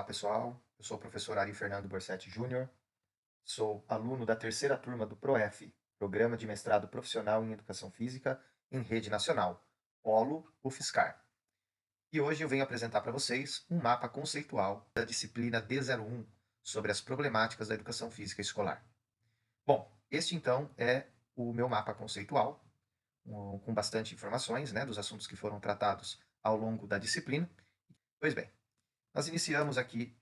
Pessoal, eu sou o professor Ari Fernando Borsetti Júnior, sou aluno da terceira turma do PROEF, Programa de Mestrado Profissional em Educação Física em Rede Nacional, Polo UFSCar. E hoje eu venho apresentar para vocês um mapa conceitual da disciplina D01 sobre as problemáticas da educação física escolar. Bom, este então é o meu mapa conceitual, com bastante informações, né, dos assuntos que foram tratados ao longo da disciplina. Pois bem, nós iniciamos aqui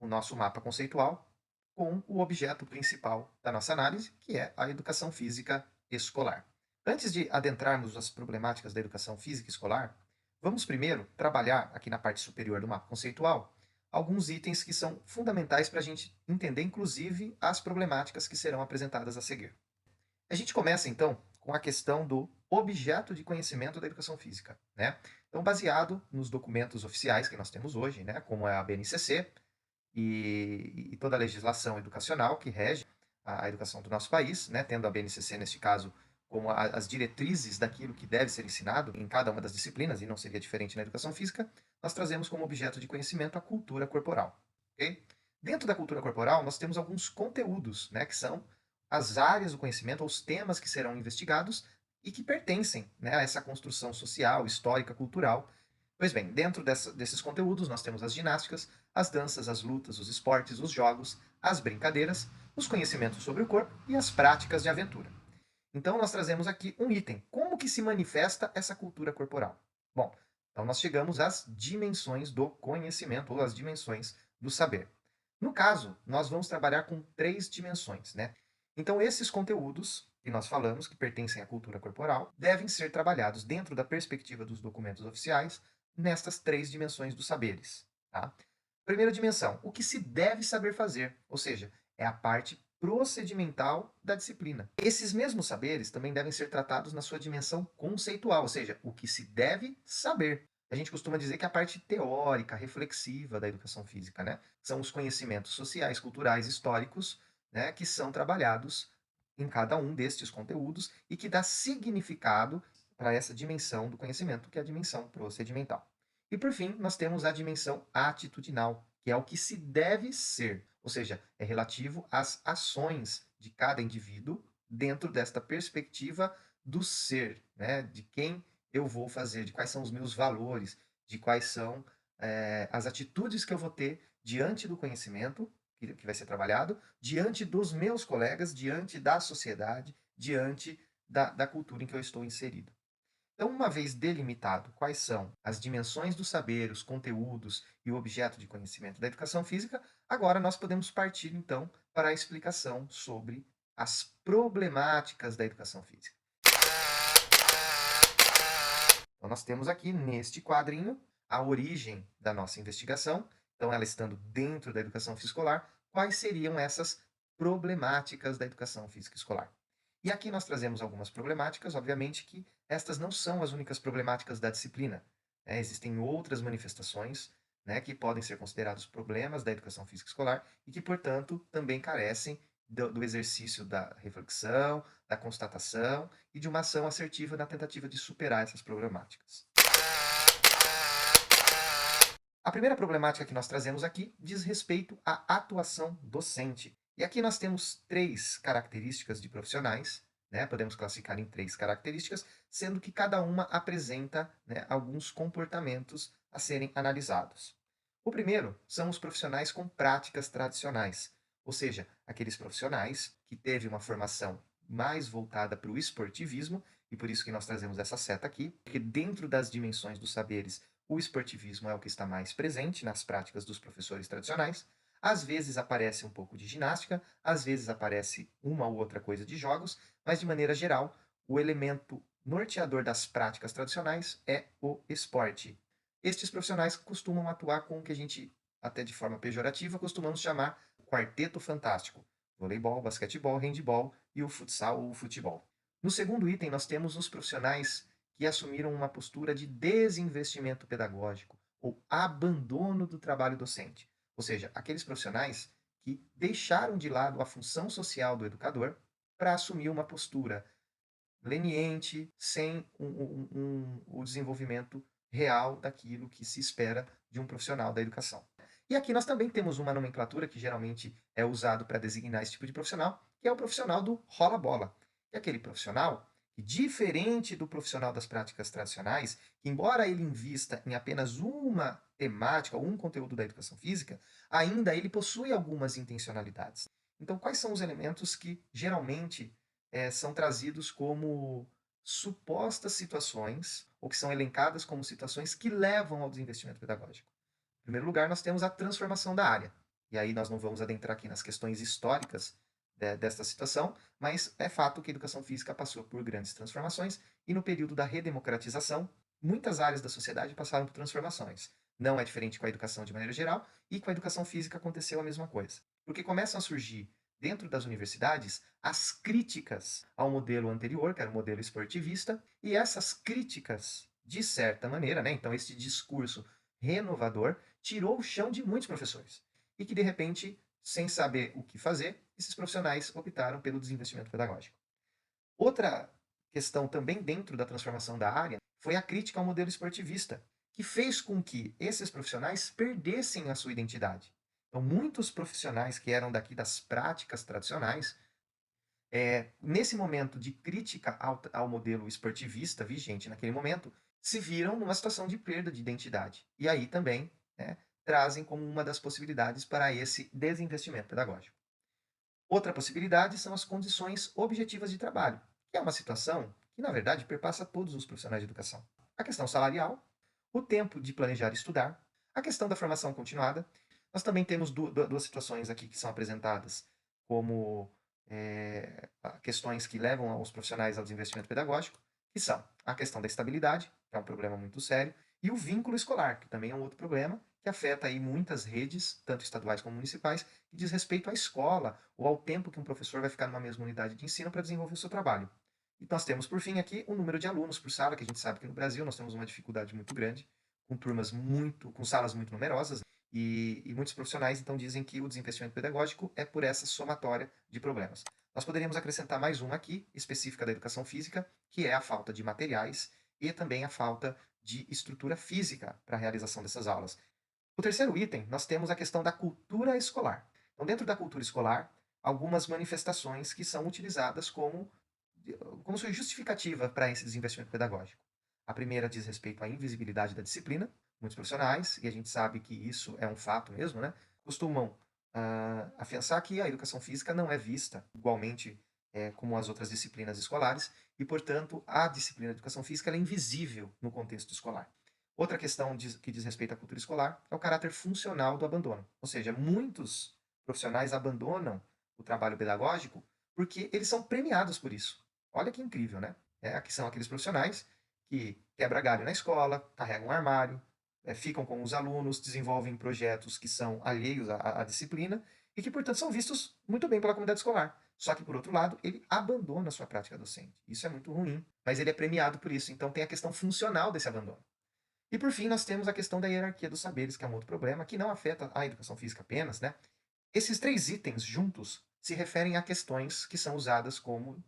o nosso mapa conceitual com o objeto principal da nossa análise, que é a educação física escolar. Antes de adentrarmos as problemáticas da educação física escolar, vamos primeiro trabalhar aqui na parte superior do mapa conceitual alguns itens que são fundamentais para a gente entender, inclusive, as problemáticas que serão apresentadas a seguir. A gente começa, então, com a questão do objeto de conhecimento da educação física, né? Então, baseado nos documentos oficiais que nós temos hoje, né, como é a BNCC, e toda a legislação educacional que rege a educação do nosso país, né, tendo a BNCC, neste caso, como as diretrizes daquilo que deve ser ensinado em cada uma das disciplinas, e não seria diferente na educação física, nós trazemos como objeto de conhecimento a cultura corporal. Okay? Dentro da cultura corporal, nós temos alguns conteúdos, né, que são as áreas do conhecimento, ou os temas que serão investigados e que pertencem, né, a essa construção social, histórica, cultural. Pois bem, dentro desses conteúdos nós temos as ginásticas, as danças, as lutas, os esportes, os jogos, as brincadeiras, os conhecimentos sobre o corpo e as práticas de aventura. Então nós trazemos aqui um item, como que se manifesta essa cultura corporal? Bom, então nós chegamos às dimensões do conhecimento, ou às dimensões do saber. No caso, nós vamos trabalhar com 3 dimensões, né? Então esses conteúdos que nós falamos, que pertencem à cultura corporal, devem ser trabalhados dentro da perspectiva dos documentos oficiais, nestas 3 dimensões dos saberes. Tá? Primeira dimensão, o que se deve saber fazer, ou seja, é a parte procedimental da disciplina. Esses mesmos saberes também devem ser tratados na sua dimensão conceitual, ou seja, o que se deve saber. A gente costuma dizer que a parte teórica, reflexiva da educação física, né? São os conhecimentos sociais, culturais, históricos, né, que são trabalhados em cada um destes conteúdos e que dá significado para essa dimensão do conhecimento, que é a dimensão procedimental. E por fim, nós temos a dimensão atitudinal, que é o que se deve ser, ou seja, é relativo às ações de cada indivíduo dentro desta perspectiva do ser, né? De quem eu vou fazer, de quais são os meus valores, de quais são as atitudes que eu vou ter diante do conhecimento que vai ser trabalhado, diante dos meus colegas, diante da sociedade, diante da cultura em que eu estou inserido. Então, uma vez delimitado quais são as dimensões do saber, os conteúdos e o objeto de conhecimento da educação física, agora nós podemos partir, então, para a explicação sobre as problemáticas da educação física. Então, nós temos aqui, neste quadrinho, a origem da nossa investigação. Então, ela estando dentro da educação física escolar, quais seriam essas problemáticas da educação física escolar? E aqui nós trazemos algumas problemáticas, obviamente que estas não são as únicas problemáticas da disciplina. Né? Existem outras manifestações, né, que podem ser considerados problemas da educação física escolar e que, portanto, também carecem do exercício da reflexão, da constatação e de uma ação assertiva na tentativa de superar essas problemáticas. A primeira problemática que nós trazemos aqui diz respeito à atuação docente. E aqui nós temos 3 características de profissionais, né? Podemos classificar em 3 características, sendo que cada uma apresenta, né, alguns comportamentos a serem analisados. O primeiro são os profissionais com práticas tradicionais, ou seja, aqueles profissionais que teve uma formação mais voltada para o esportivismo, e por isso que nós trazemos essa seta aqui, porque dentro das dimensões dos saberes o esportivismo é o que está mais presente nas práticas dos professores tradicionais. Às vezes aparece um pouco de ginástica, às vezes aparece uma ou outra coisa de jogos, mas de maneira geral, o elemento norteador das práticas tradicionais é o esporte. Estes profissionais costumam atuar com o que a gente, até de forma pejorativa, costumamos chamar quarteto fantástico: voleibol, basquetebol, handebol e o futsal ou o futebol. No segundo item, nós temos os profissionais que assumiram uma postura de desinvestimento pedagógico ou abandono do trabalho docente. Ou seja, aqueles profissionais que deixaram de lado a função social do educador para assumir uma postura leniente, sem o desenvolvimento real daquilo que se espera de um profissional da educação. E aqui nós também temos uma nomenclatura que geralmente é usado para designar esse tipo de profissional, que é o profissional do rola-bola. É aquele profissional que, diferente do profissional das práticas tradicionais, que embora ele invista em apenas uma temática ou um conteúdo da educação física, ainda ele possui algumas intencionalidades. Então, quais são os elementos que geralmente são trazidos como supostas situações, ou que são elencadas como situações que levam ao desinvestimento pedagógico? Em primeiro lugar, nós temos a transformação da área. E aí nós não vamos adentrar aqui nas questões históricas desta situação, mas é fato que a educação física passou por grandes transformações e no período da redemocratização, muitas áreas da sociedade passaram por transformações. Não é diferente com a educação de maneira geral, e com a educação física aconteceu a mesma coisa. Porque começam a surgir dentro das universidades as críticas ao modelo anterior, que era o modelo esportivista, e essas críticas, de certa maneira, né, então esse discurso renovador, tirou o chão de muitos professores. E que, de repente, sem saber o que fazer, esses profissionais optaram pelo desinvestimento pedagógico. Outra questão também dentro da transformação da área foi a crítica ao modelo esportivista, que fez com que esses profissionais perdessem a sua identidade. Então, muitos profissionais que eram daqui das práticas tradicionais, nesse momento de crítica ao modelo esportivista vigente naquele momento, se viram numa situação de perda de identidade. E aí também, né, trazem como uma das possibilidades para esse desinvestimento pedagógico. Outra possibilidade são as condições objetivas de trabalho, que é uma situação que, na verdade, perpassa todos os profissionais de educação. A questão salarial, o tempo de planejar e estudar, a questão da formação continuada. Nós também temos duas situações aqui que são apresentadas como questões que levam os profissionais ao desinvestimento pedagógico, que são a questão da estabilidade, que é um problema muito sério, e o vínculo escolar, que também é um outro problema, que afeta aí muitas redes, tanto estaduais como municipais, que diz respeito à escola ou ao tempo que um professor vai ficar numa mesma unidade de ensino para desenvolver o seu trabalho. E nós temos, por fim, aqui o número de alunos por sala, que a gente sabe que no Brasil nós temos uma dificuldade muito grande, com salas muito numerosas, e muitos profissionais então dizem que o desinvestimento pedagógico é por essa somatória de problemas. Nós poderíamos acrescentar mais uma aqui, específica da educação física, que é a falta de materiais e também a falta de estrutura física para a realização dessas aulas. O terceiro item, nós temos a questão da cultura escolar. Então, dentro da cultura escolar, algumas manifestações que são utilizadas como sua justificativa para esse desinvestimento pedagógico. A primeira diz respeito à invisibilidade da disciplina. Muitos profissionais, e a gente sabe que isso é um fato mesmo, né, costumam afiançar que a educação física não é vista igualmente como as outras disciplinas escolares e, portanto, a disciplina de educação física é invisível no contexto escolar. Outra questão que diz respeito à cultura escolar é o caráter funcional do abandono. Ou seja, muitos profissionais abandonam o trabalho pedagógico porque eles são premiados por isso. Olha que incrível, né? Aqui são aqueles profissionais que quebram galho na escola, carregam um armário, ficam com os alunos, desenvolvem projetos que são alheios à disciplina e que, portanto, são vistos muito bem pela comunidade escolar. Só que, por outro lado, ele abandona a sua prática docente. Isso é muito ruim, mas ele é premiado por isso. Então, tem a questão funcional desse abandono. E por fim, nós temos a questão da hierarquia dos saberes, que é um outro problema, que não afeta a educação física apenas, né? Esses três itens juntos se referem a questões que são usadas como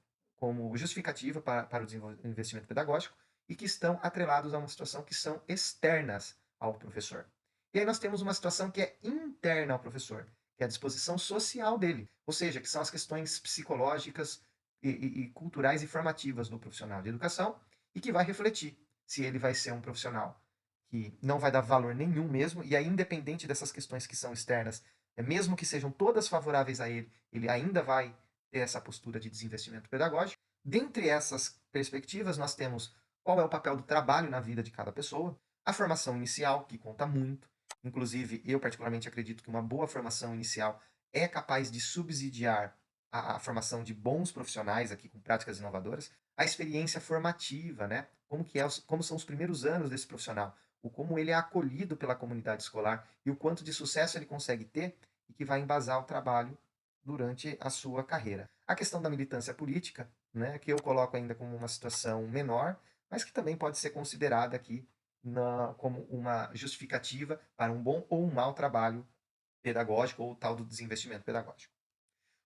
justificativa para o desinvestimento pedagógico e que estão atrelados a uma situação que são externas ao professor. E aí nós temos uma situação que é interna ao professor, que é a disposição social dele, ou seja, que são as questões psicológicas e culturais e formativas do profissional de educação e que vai refletir se ele vai ser um profissional que não vai dar valor nenhum mesmo, e aí, independente dessas questões que são externas, mesmo que sejam todas favoráveis a ele, ele ainda vai ter essa postura de desinvestimento pedagógico. Dentre essas perspectivas, nós temos qual é o papel do trabalho na vida de cada pessoa, a formação inicial, que conta muito. Inclusive, eu particularmente acredito que uma boa formação inicial é capaz de subsidiar a formação de bons profissionais aqui com práticas inovadoras. A experiência formativa, né? Como são os primeiros anos desse profissional, o como ele é acolhido pela comunidade escolar e o quanto de sucesso ele consegue ter e que vai embasar o trabalho durante a sua carreira. A questão da militância política, né, que eu coloco ainda como uma situação menor, mas que também pode ser considerada aqui como uma justificativa para um bom ou um mau trabalho pedagógico ou tal do desinvestimento pedagógico.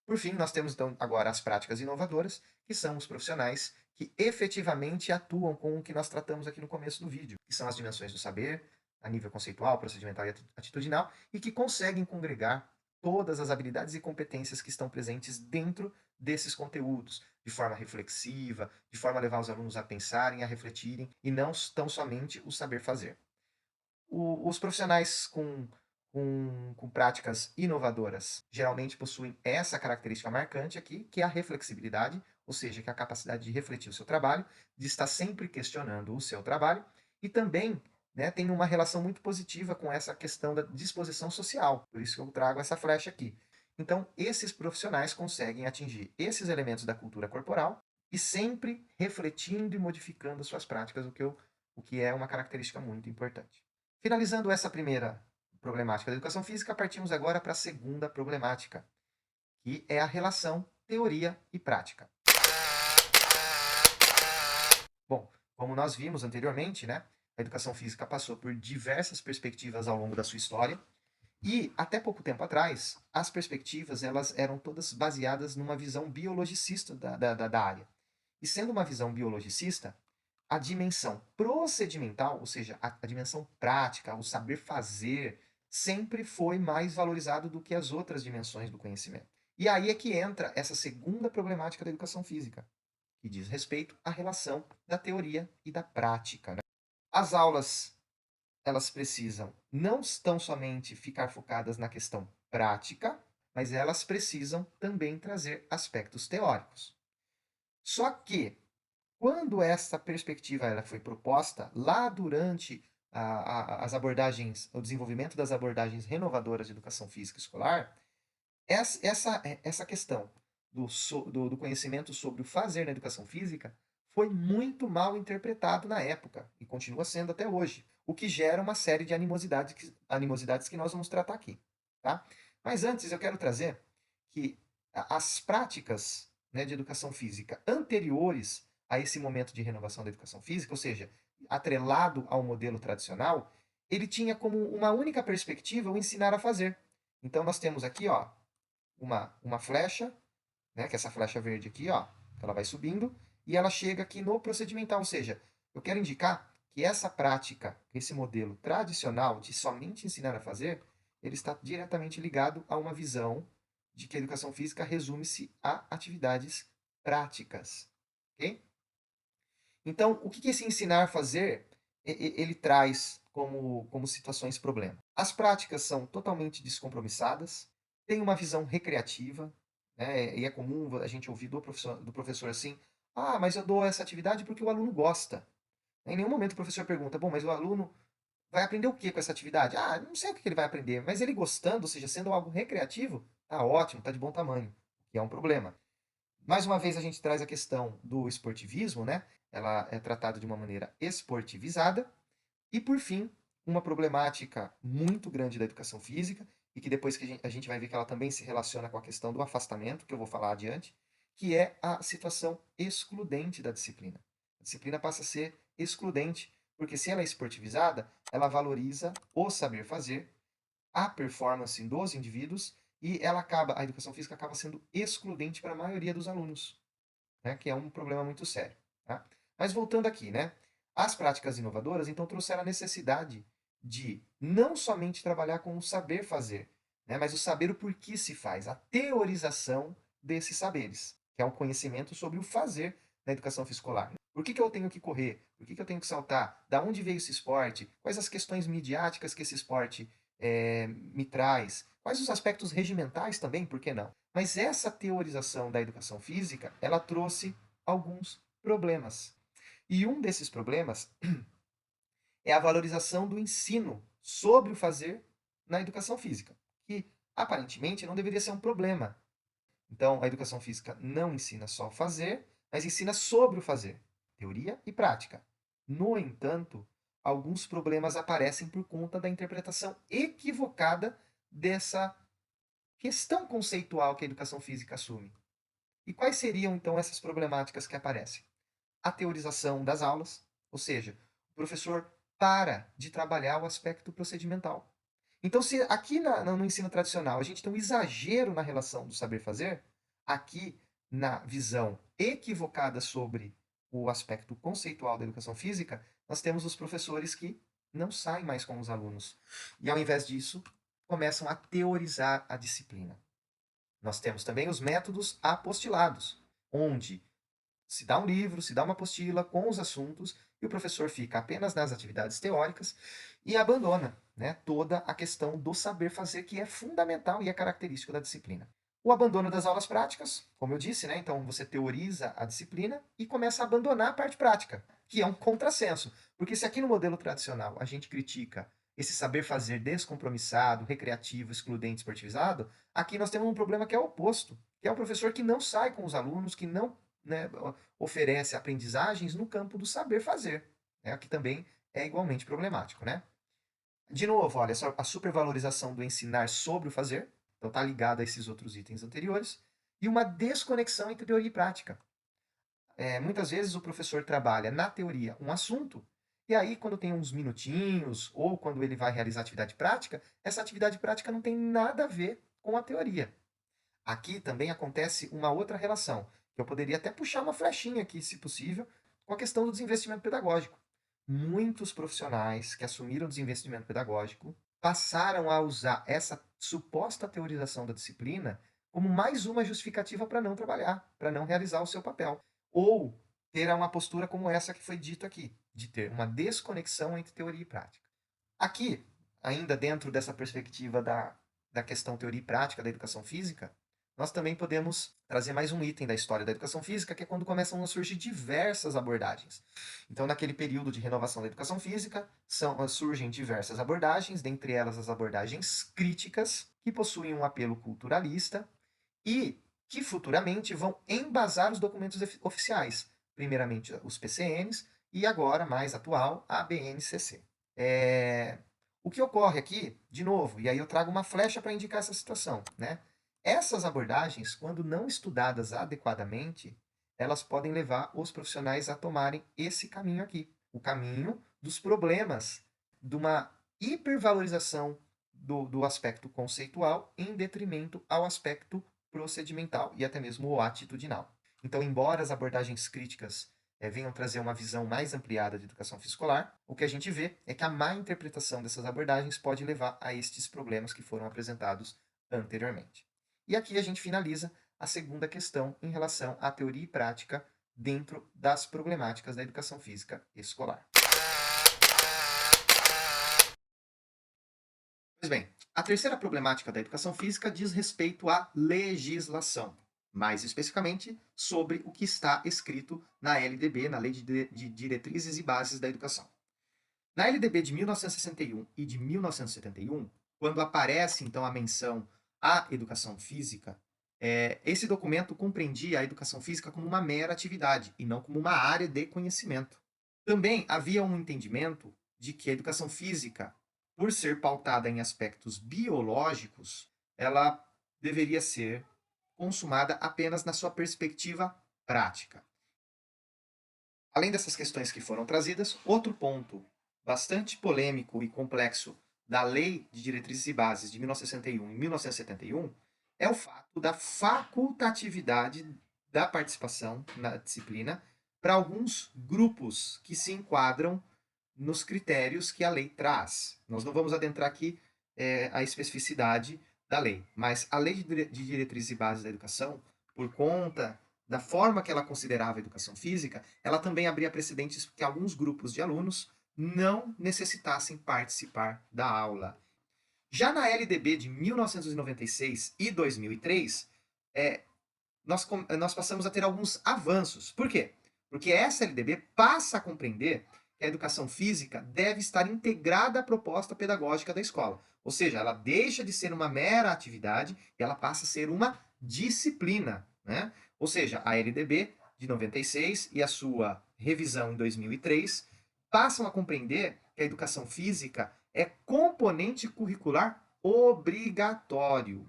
Por fim, nós temos então agora as práticas inovadoras, que são os profissionais que efetivamente atuam com o que nós tratamos aqui no começo do vídeo, que são as dimensões do saber, a nível conceitual, procedimental e atitudinal, e que conseguem congregar todas as habilidades e competências que estão presentes dentro desses conteúdos, de forma reflexiva, de forma a levar os alunos a pensarem, a refletirem, e não tão somente o saber fazer. Os profissionais com práticas inovadoras geralmente possuem essa característica marcante aqui, que é a reflexibilidade, ou seja, que é a capacidade de refletir o seu trabalho, de estar sempre questionando o seu trabalho, e também, né, tem uma relação muito positiva com essa questão da disposição social, por isso que eu trago essa flecha aqui. Então, esses profissionais conseguem atingir esses elementos da cultura corporal e sempre refletindo e modificando suas práticas, o que é uma característica muito importante. Finalizando essa primeira problemática da educação física, partimos agora para a segunda problemática, que é a relação teoria e prática. Bom, como nós vimos anteriormente, né, a educação física passou por diversas perspectivas ao longo da sua história, e até pouco tempo atrás, as perspectivas elas eram todas baseadas numa visão biologicista da área. E sendo uma visão biologicista, a dimensão procedimental, ou seja, a dimensão prática, o saber fazer, sempre foi mais valorizado do que as outras dimensões do conhecimento. E aí é que entra essa segunda problemática da educação física, que diz respeito à relação da teoria e da prática, né? As aulas, elas precisam não tão somente ficar focadas na questão prática, mas elas precisam também trazer aspectos teóricos. Só que quando essa perspectiva ela foi proposta, lá durante as abordagens, o desenvolvimento das abordagens renovadoras de educação física escolar, essa questão do conhecimento sobre o fazer na educação física foi muito mal interpretado na época e continua sendo até hoje, o que gera uma série de animosidades que nós vamos tratar aqui. Tá? Mas antes eu quero trazer que as práticas, né, de educação física anteriores a esse momento de renovação da educação física, ou seja, atrelado ao modelo tradicional, ele tinha como uma única perspectiva o ensinar a fazer. Então nós temos aqui, ó, uma flecha, né, que é essa flecha verde aqui, ó, ela vai subindo e ela chega aqui no procedimental, ou seja, eu quero indicar que essa prática, esse modelo tradicional de somente ensinar a fazer, ele está diretamente ligado a uma visão de que a educação física resume-se a atividades práticas, ok? Então, o que esse ensinar a fazer, ele traz como situações problema? As práticas são totalmente descompromissadas, tem uma visão recreativa, né? E é comum a gente ouvir do professor assim, ah, mas eu dou essa atividade porque o aluno gosta. Em nenhum momento o professor pergunta, bom, mas o aluno vai aprender o que com essa atividade? Ah, não sei o que ele vai aprender, mas ele gostando, ou seja, sendo algo recreativo, tá ótimo, tá de bom tamanho, que é um problema. Mais uma vez a gente traz a questão do esportivismo, né? Ela é tratada de uma maneira esportivizada. E, por fim, uma problemática muito grande da educação física, e que depois que a gente vai ver que ela também se relaciona com a questão do afastamento, que eu vou falar adiante, que é a situação excludente da disciplina. A disciplina passa a ser excludente, porque se ela é esportivizada, ela valoriza o saber fazer, a performance dos indivíduos, e a educação física acaba sendo excludente para a maioria dos alunos, né, que é um problema muito sério. Tá? Mas voltando aqui, né, as práticas inovadoras então trouxeram a necessidade de não somente trabalhar com o saber fazer, né, mas o saber o porquê se faz, a teorização desses saberes, que é o conhecimento sobre o fazer na educação escolar. Por que eu tenho que correr? Por que eu tenho que saltar? Da onde veio esse esporte? Quais as questões midiáticas que esse esporte me traz? Quais os aspectos regimentais também? Por que não? Mas essa teorização da educação física, ela trouxe alguns problemas. E um desses problemas é a valorização do ensino sobre o fazer na educação física, que aparentemente não deveria ser um problema. Então, a educação física não ensina só o fazer, mas ensina sobre o fazer, teoria e prática. No entanto, alguns problemas aparecem por conta da interpretação equivocada dessa questão conceitual que a educação física assume. E quais seriam então essas problemáticas que aparecem? A teorização das aulas, ou seja, o professor para de trabalhar o aspecto procedimental. Então, se aqui no ensino tradicional a gente tem um exagero na relação do saber fazer, aqui na visão equivocada sobre o aspecto conceitual da educação física, nós temos os professores que não saem mais com os alunos. E ao invés disso, começam a teorizar a disciplina. Nós temos também os métodos apostilados, onde se dá um livro, se dá uma apostila com os assuntos e o professor fica apenas nas atividades teóricas e abandona, né, toda a questão do saber fazer, que é fundamental e é característico da disciplina. O abandono das aulas práticas, como eu disse, né, então você teoriza a disciplina e começa a abandonar a parte prática, que é um contrassenso. Porque se aqui no modelo tradicional a gente critica esse saber fazer descompromissado, recreativo, excludente, esportivizado, aqui nós temos um problema que é o oposto, que é o professor que não sai com os alunos, que não, né, oferece aprendizagens no campo do saber fazer, né, que também é igualmente problemático, né? De novo, olha, a supervalorização do ensinar sobre o fazer, então está ligado a esses outros itens anteriores, e uma desconexão entre teoria e prática. Muitas vezes o professor trabalha na teoria um assunto, e aí quando tem uns minutinhos, ou quando ele vai realizar atividade prática, essa atividade prática não tem nada a ver com a teoria. Aqui também acontece uma outra relação, que eu poderia até puxar uma flechinha aqui, se possível, com a questão do desinvestimento pedagógico. Muitos profissionais que assumiram o desinvestimento pedagógico passaram a usar essa suposta teorização da disciplina como mais uma justificativa para não trabalhar, para não realizar o seu papel. Ou ter uma postura como essa que foi dito aqui, de ter uma desconexão entre teoria e prática. Aqui, ainda dentro dessa perspectiva da questão teoria e prática da educação física, nós também podemos trazer mais um item da história da educação física, que é quando começam a surgir diversas abordagens. Então, naquele período de renovação da educação física, surgem diversas abordagens, dentre elas as abordagens críticas, que possuem um apelo culturalista e que futuramente vão embasar os documentos oficiais, primeiramente os PCNs e agora, mais atual, a BNCC. O que ocorre aqui, de novo, e aí eu trago uma flecha para indicar essa situação, né? Essas abordagens, quando não estudadas adequadamente, elas podem levar os profissionais a tomarem esse caminho aqui, o caminho dos problemas, de uma hipervalorização do aspecto conceitual em detrimento ao aspecto procedimental e até mesmo o atitudinal. Então, embora as abordagens críticas venham trazer uma visão mais ampliada de educação escolar, o que a gente vê é que a má interpretação dessas abordagens pode levar a estes problemas que foram apresentados anteriormente. E aqui a gente finaliza a segunda questão em relação à teoria e prática dentro das problemáticas da educação física escolar. Pois bem, a terceira problemática da educação física diz respeito à legislação, mais especificamente sobre o que está escrito na LDB, na Lei de Diretrizes e Bases da Educação. Na LDB de 1961 e de 1971, quando aparece então a menção à educação física, esse documento compreendia a educação física como uma mera atividade e não como uma área de conhecimento. Também havia um entendimento de que a educação física, por ser pautada em aspectos biológicos, ela deveria ser consumada apenas na sua perspectiva prática. Além dessas questões que foram trazidas, outro ponto bastante polêmico e complexo da Lei de Diretrizes e Bases de 1961 e 1971 é o fato da facultatividade da participação na disciplina para alguns grupos que se enquadram nos critérios que a lei traz. Nós não vamos adentrar aqui a especificidade da lei, mas a Lei de Diretrizes e Bases da Educação, por conta da forma que ela considerava a educação física, ela também abria precedentes que alguns grupos de alunos não necessitassem participar da aula. Já na LDB de 1996 e 2003, nós passamos a ter alguns avanços. Por quê? Porque essa LDB passa a compreender que a educação física deve estar integrada à proposta pedagógica da escola. Ou seja, ela deixa de ser uma mera atividade e ela passa a ser uma disciplina, né? Ou seja, a LDB de 96 e a sua revisão em 2003 passam a compreender que a educação física é componente curricular obrigatório.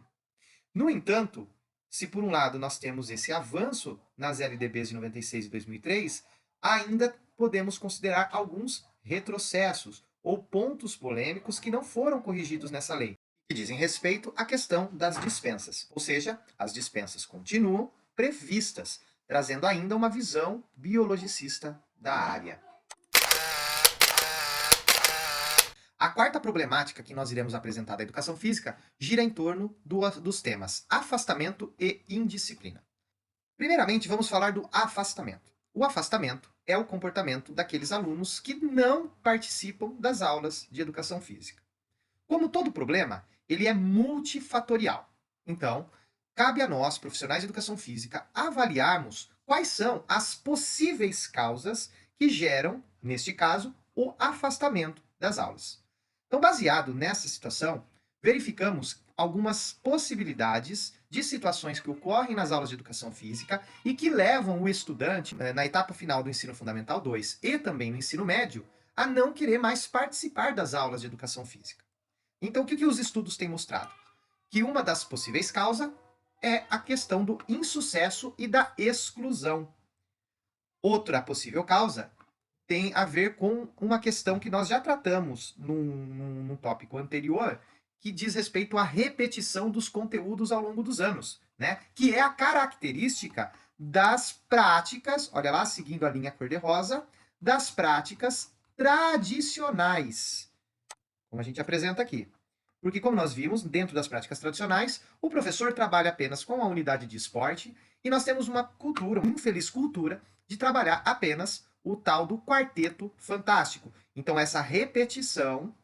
No entanto, se por um lado nós temos esse avanço nas LDBs de 96 e 2003, ainda podemos considerar alguns retrocessos ou pontos polêmicos que não foram corrigidos nessa lei, que dizem respeito à questão das dispensas. Ou seja, as dispensas continuam previstas, trazendo ainda uma visão biologicista da área. A quarta problemática que nós iremos apresentar da educação física gira em torno dos temas afastamento e indisciplina. Primeiramente, vamos falar do afastamento. O afastamento é o comportamento daqueles alunos que não participam das aulas de educação física. Como todo problema, ele é multifatorial. Então, cabe a nós, profissionais de educação física, avaliarmos quais são as possíveis causas que geram, neste caso, o afastamento das aulas. Então, baseado nessa situação, verificamos algumas possibilidades de situações que ocorrem nas aulas de educação física e que levam o estudante, na etapa final do ensino fundamental 2 e também no ensino médio, a não querer mais participar das aulas de educação física. Então, o que os estudos têm mostrado? Que uma das possíveis causas é a questão do insucesso e da exclusão. Outra possível causa tem a ver com uma questão que nós já tratamos num tópico anterior, que diz respeito à repetição dos conteúdos ao longo dos anos, né? Que é a característica das práticas, olha lá, seguindo a linha cor-de-rosa, das práticas tradicionais, como a gente apresenta aqui. Porque, como nós vimos, dentro das práticas tradicionais, o professor trabalha apenas com a unidade de esporte e nós temos uma cultura, uma infeliz cultura, de trabalhar apenas o tal do quarteto fantástico. Então, essa repetição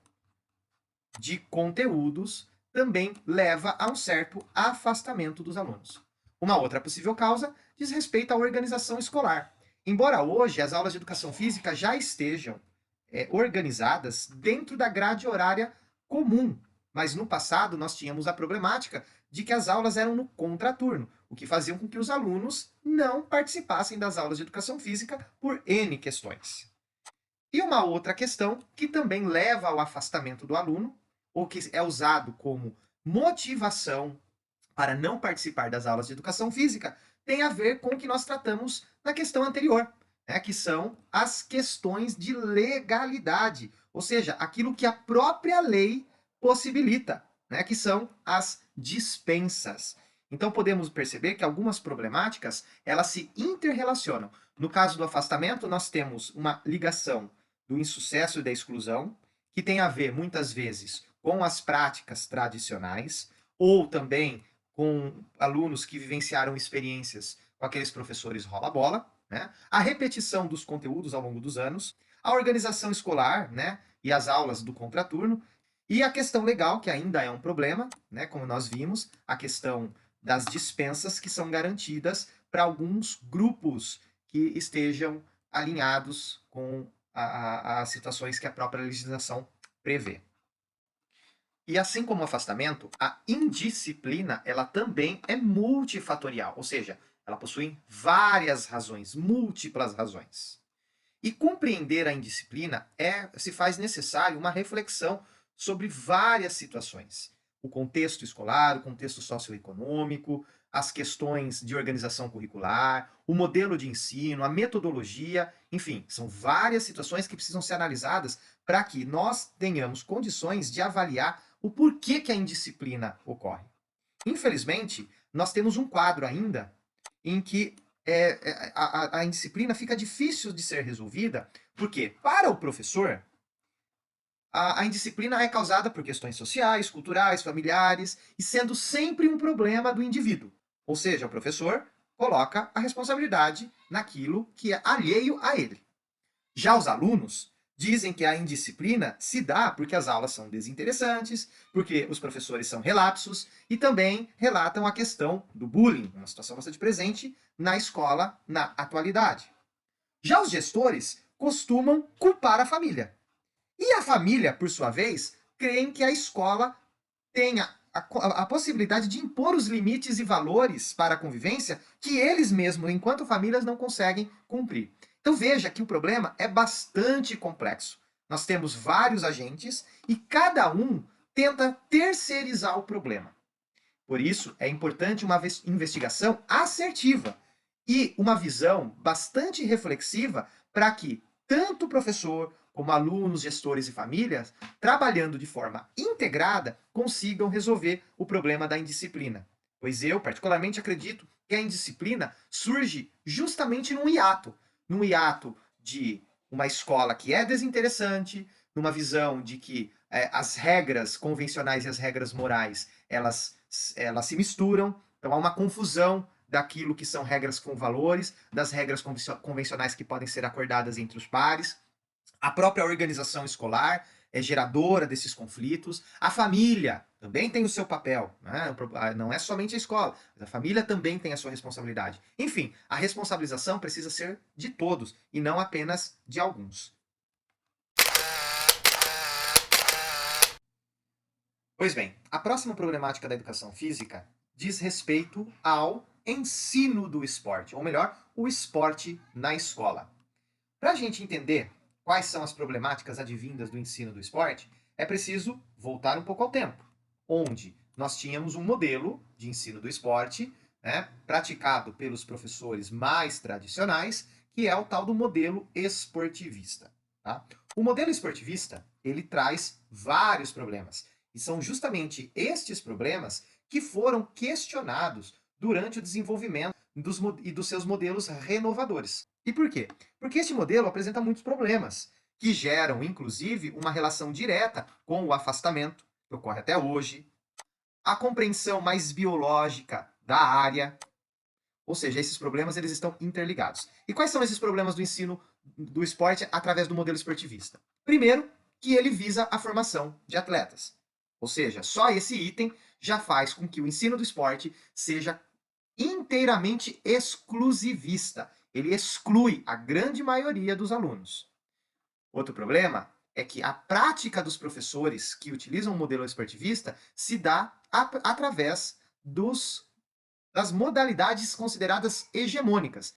de conteúdos também leva a um certo afastamento dos alunos. Uma outra possível causa diz respeito à organização escolar. Embora hoje as aulas de educação física já estejam organizadas dentro da grade horária comum, mas no passado nós tínhamos a problemática de que as aulas eram no contraturno, o que fazia com que os alunos não participassem das aulas de educação física por N questões. E uma outra questão que também leva ao afastamento do aluno, ou que é usado como motivação para não participar das aulas de educação física, tem a ver com o que nós tratamos na questão anterior, né, que são as questões de legalidade, ou seja, aquilo que a própria lei possibilita, né, que são as dispensas. Então podemos perceber que algumas problemáticas elas se interrelacionam. No caso do afastamento, nós temos uma ligação do insucesso e da exclusão, que tem a ver muitas vezes com as práticas tradicionais, ou também com alunos que vivenciaram experiências com aqueles professores rola-bola, né? A repetição dos conteúdos ao longo dos anos, a organização escolar, né? E as aulas do contraturno, e a questão legal, que ainda é um problema, né? Como nós vimos, a questão das dispensas que são garantidas para alguns grupos que estejam alinhados com as situações que a própria legislação prevê. E assim como o afastamento, a indisciplina ela também é multifatorial, ou seja, ela possui várias razões, múltiplas razões. E compreender a indisciplina se faz necessário uma reflexão sobre várias situações. O contexto escolar, o contexto socioeconômico, as questões de organização curricular, o modelo de ensino, a metodologia, enfim, são várias situações que precisam ser analisadas para que nós tenhamos condições de avaliar o porquê que a indisciplina ocorre. Infelizmente, nós temos um quadro ainda em que a indisciplina fica difícil de ser resolvida, porque para o professor, a indisciplina é causada por questões sociais, culturais, familiares, e sendo sempre um problema do indivíduo. Ou seja, o professor coloca a responsabilidade naquilo que é alheio a ele. Já os alunos dizem que a indisciplina se dá porque as aulas são desinteressantes, porque os professores são relapsos e também relatam a questão do bullying, uma situação bastante presente na escola na atualidade. Já os gestores costumam culpar a família. E a família, por sua vez, creem que a escola tenha a possibilidade de impor os limites e valores para a convivência que eles mesmos, enquanto famílias, não conseguem cumprir. Então veja que o problema é bastante complexo. Nós temos vários agentes e cada um tenta terceirizar o problema. Por isso, é importante uma investigação assertiva e uma visão bastante reflexiva para que tanto o professor como alunos, gestores e famílias, trabalhando de forma integrada, consigam resolver o problema da indisciplina. Pois eu, particularmente, acredito que a indisciplina surge justamente num hiato de uma escola que é desinteressante, numa visão de que as regras convencionais e as regras morais, elas se misturam, então há uma confusão daquilo que são regras com valores, das regras convencionais que podem ser acordadas entre os pares. A própria organização escolar é geradora desses conflitos. A família também tem o seu papel, né? Não é somente a escola, a família também tem a sua responsabilidade. Enfim, a responsabilização precisa ser de todos e não apenas de alguns. Pois bem, a próxima problemática da educação física diz respeito ao ensino do esporte, ou melhor, o esporte na escola. Para a gente entender quais são as problemáticas advindas do ensino do esporte, é preciso voltar um pouco ao tempo, onde nós tínhamos um modelo de ensino do esporte, né, praticado pelos professores mais tradicionais, que é o tal do modelo esportivista. Tá? O modelo esportivista, ele traz vários problemas, e são justamente estes problemas que foram questionados durante o desenvolvimento dos seus modelos renovadores. E por quê? Porque este modelo apresenta muitos problemas, que geram, inclusive, uma relação direta com o afastamento, que ocorre até hoje, a compreensão mais biológica da área, ou seja, esses problemas eles estão interligados. E quais são esses problemas do ensino do esporte através do modelo esportivista? Primeiro, que ele visa a formação de atletas. Ou seja, só esse item já faz com que o ensino do esporte seja inteiramente exclusivista. Ele exclui a grande maioria dos alunos. Outro problema é que a prática dos professores que utilizam o modelo esportivista se dá através das modalidades consideradas hegemônicas.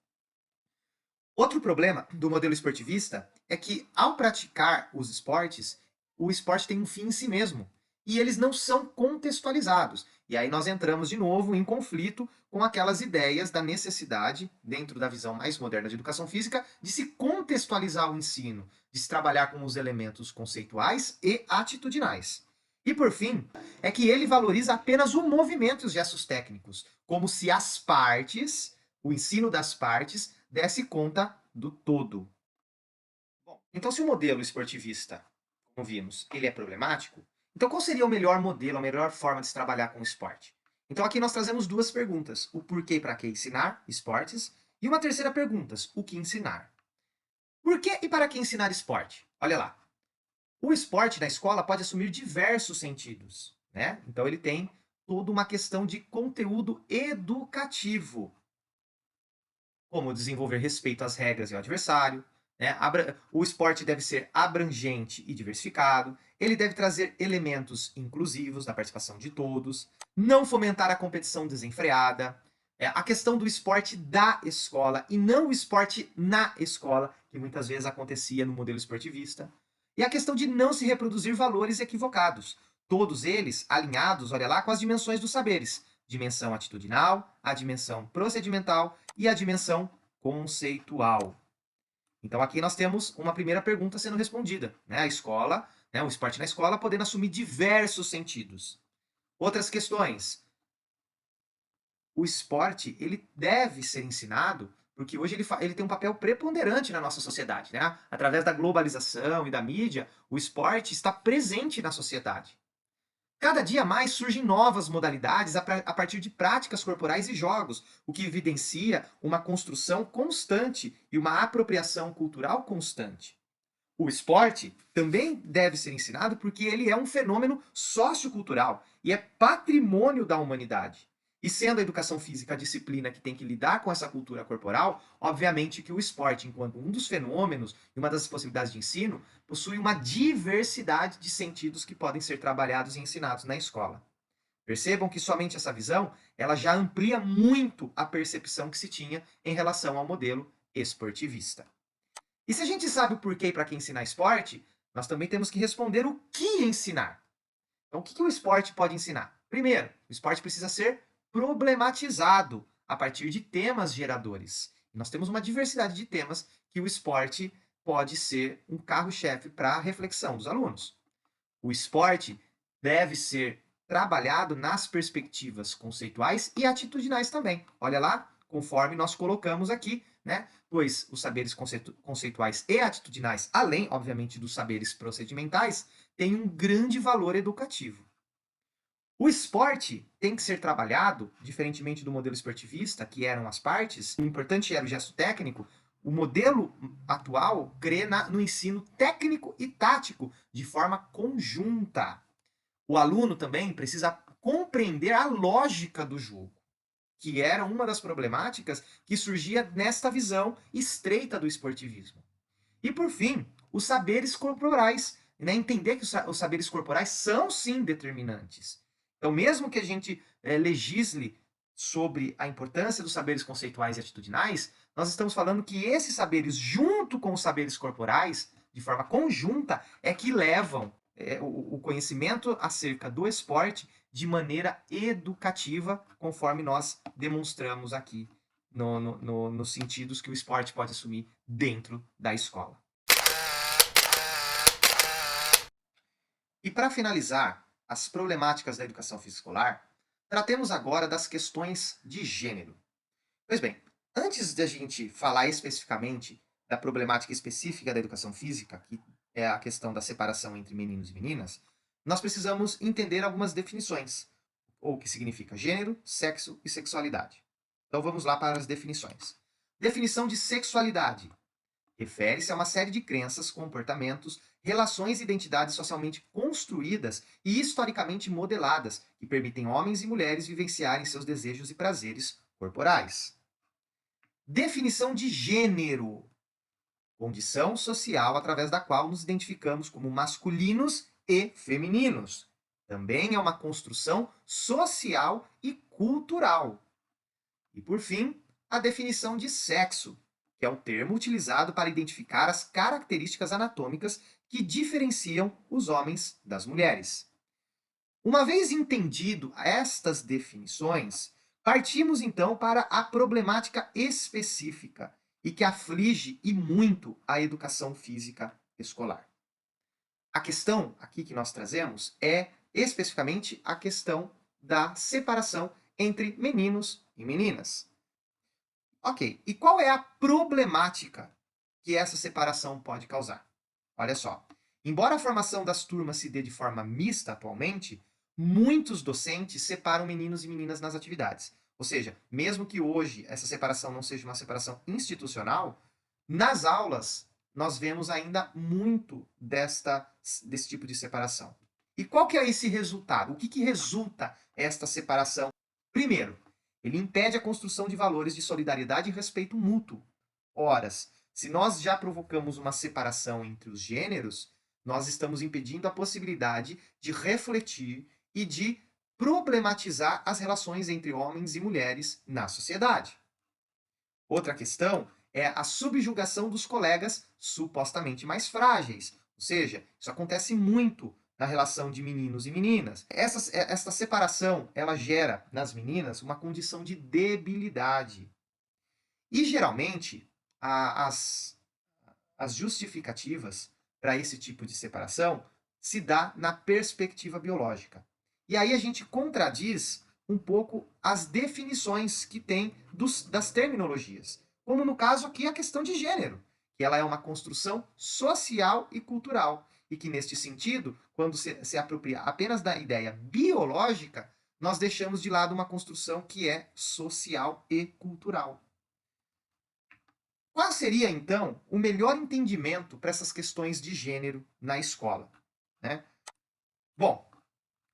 Outro problema do modelo esportivista é que, ao praticar os esportes, o esporte tem um fim em si mesmo. E eles não são contextualizados. E aí nós entramos de novo em conflito com aquelas ideias da necessidade, dentro da visão mais moderna de educação física, de se contextualizar o ensino, de se trabalhar com os elementos conceituais e atitudinais. E por fim, é que ele valoriza apenas o movimento e os gestos técnicos, como se as partes, o ensino das partes, desse conta do todo. Bom, então se o modelo esportivista, como vimos, ele é problemático, então qual seria o melhor modelo, a melhor forma de se trabalhar com o esporte? Então aqui nós trazemos duas perguntas, o porquê e para que ensinar esportes, e uma terceira pergunta, o que ensinar. Por que e para que ensinar esporte? Olha lá, o esporte na escola pode assumir diversos sentidos, né? Então ele tem toda uma questão de conteúdo educativo, como desenvolver respeito às regras e ao adversário, né? O esporte deve ser abrangente e diversificado, ele deve trazer elementos inclusivos da participação de todos, não fomentar a competição desenfreada, a questão do esporte da escola e não o esporte na escola, que muitas vezes acontecia no modelo esportivista, e a questão de não se reproduzir valores equivocados, todos eles alinhados, olha lá, com as dimensões dos saberes, dimensão atitudinal, a dimensão procedimental e a dimensão conceitual. Então aqui nós temos uma primeira pergunta sendo respondida, né? A escola, né, o esporte na escola podendo assumir diversos sentidos. Outras questões. O esporte, ele deve ser ensinado porque hoje ele tem um papel preponderante na nossa sociedade, né? Através da globalização e da mídia, o esporte está presente na sociedade. Cada dia mais surgem novas modalidades a partir de práticas corporais e jogos, o que evidencia uma construção constante e uma apropriação cultural constante. O esporte também deve ser ensinado porque ele é um fenômeno sociocultural e é patrimônio da humanidade. E sendo a educação física a disciplina que tem que lidar com essa cultura corporal, obviamente que o esporte, enquanto um dos fenômenos e uma das possibilidades de ensino, possui uma diversidade de sentidos que podem ser trabalhados e ensinados na escola. Percebam que somente essa visão, ela já amplia muito a percepção que se tinha em relação ao modelo esportivista. E se a gente sabe o porquê e para que ensinar esporte, nós também temos que responder o que ensinar. Então, o que o esporte pode ensinar? Primeiro, o esporte precisa ser problematizado a partir de temas geradores. Nós temos uma diversidade de temas que o esporte pode ser um carro-chefe para a reflexão dos alunos. O esporte deve ser trabalhado nas perspectivas conceituais e atitudinais também. Olha lá, conforme nós colocamos aqui, né? Pois os saberes conceituais e atitudinais, além, obviamente, dos saberes procedimentais, têm um grande valor educativo. O esporte tem que ser trabalhado, diferentemente do modelo esportivista, que eram as partes, o importante era o gesto técnico. O modelo atual crê no ensino técnico e tático de forma conjunta. O aluno também precisa compreender a lógica do jogo, que era uma das problemáticas que surgia nesta visão estreita do esportivismo. E por fim, os saberes corporais, né? Entender que os saberes corporais são sim determinantes. Então, mesmo que a gente legisle sobre a importância dos saberes conceituais e atitudinais, nós estamos falando que esses saberes, junto com os saberes corporais, de forma conjunta, é que levam o conhecimento acerca do esporte de maneira educativa, conforme nós demonstramos aqui nos sentidos que o esporte pode assumir dentro da escola. E para finalizar as problemáticas da educação física escolar, tratemos agora das questões de gênero. Pois bem, antes de a gente falar especificamente da problemática específica da educação física, que é a questão da separação entre meninos e meninas, nós precisamos entender algumas definições, ou o que significa gênero, sexo e sexualidade. Então vamos lá para as definições. Definição de sexualidade. Refere-se a uma série de crenças, comportamentos, relações e identidades socialmente construídas e historicamente modeladas, que permitem homens e mulheres vivenciarem seus desejos e prazeres corporais. Definição de gênero. Condição social através da qual nos identificamos como masculinos e femininos. Também é uma construção social e cultural. E por fim, a definição de sexo, que é o termo utilizado para identificar as características anatômicas que diferenciam os homens das mulheres. Uma vez entendido estas definições, partimos então para a problemática específica e que aflige e muito a educação física escolar. A questão aqui que nós trazemos é especificamente a questão da separação entre meninos e meninas. Ok, e qual é a problemática que essa separação pode causar? Olha só, embora a formação das turmas se dê de forma mista atualmente, muitos docentes separam meninos e meninas nas atividades. Ou seja, mesmo que hoje essa separação não seja uma separação institucional, nas aulas nós vemos ainda muito desse tipo de separação. E qual que é esse resultado? O que resulta esta separação? Primeiro, ele impede a construção de valores de solidariedade e respeito mútuo. Ora, se nós já provocamos uma separação entre os gêneros, nós estamos impedindo a possibilidade de refletir e de problematizar as relações entre homens e mulheres na sociedade. Outra questão é a subjugação dos colegas supostamente mais frágeis. Ou seja, isso acontece muito na relação de meninos e meninas. Essa separação, ela gera nas meninas uma condição de debilidade. E, geralmente, as justificativas para esse tipo de separação se dá na perspectiva biológica. E aí a gente contradiz um pouco as definições que tem das terminologias. Como no caso aqui a questão de gênero, que ela é uma construção social e cultural. E que, neste sentido, quando se apropria apenas da ideia biológica, nós deixamos de lado uma construção que é social e cultural. Qual seria, então, o melhor entendimento para essas questões de gênero na escola? Né? Bom,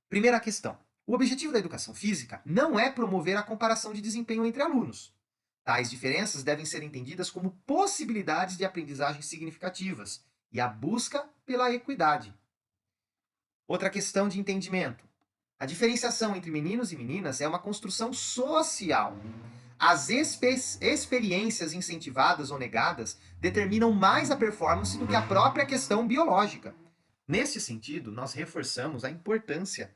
primeira questão. O objetivo da educação física não é promover a comparação de desempenho entre alunos. Tais diferenças devem ser entendidas como possibilidades de aprendizagem significativas e a busca pela equidade. Outra questão de entendimento. A diferenciação entre meninos e meninas é uma construção social. As experiências incentivadas ou negadas determinam mais a performance do que a própria questão biológica. Nesse sentido, nós reforçamos a importância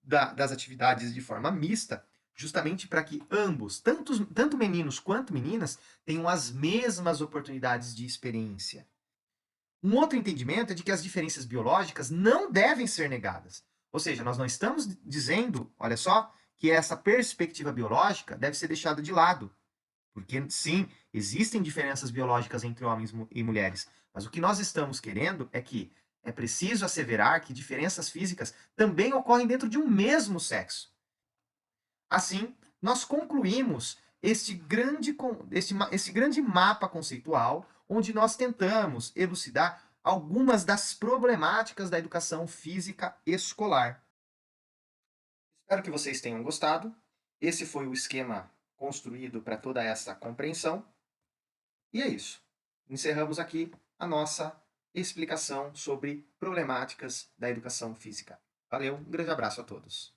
das atividades de forma mista, justamente para que ambos, tanto meninos quanto meninas, tenham as mesmas oportunidades de experiência. Um outro entendimento é de que as diferenças biológicas não devem ser negadas. Ou seja, nós não estamos dizendo, olha só, que essa perspectiva biológica deve ser deixada de lado. Porque, sim, existem diferenças biológicas entre homens e mulheres, mas o que nós estamos querendo é que é preciso asseverar que diferenças físicas também ocorrem dentro de um mesmo sexo. Assim, nós concluímos esse grande mapa conceitual, onde nós tentamos elucidar algumas das problemáticas da educação física escolar. Espero que vocês tenham gostado. Esse foi o esquema construído para toda essa compreensão. E é isso. Encerramos aqui a nossa explicação sobre problemáticas da educação física. Valeu, um grande abraço a todos.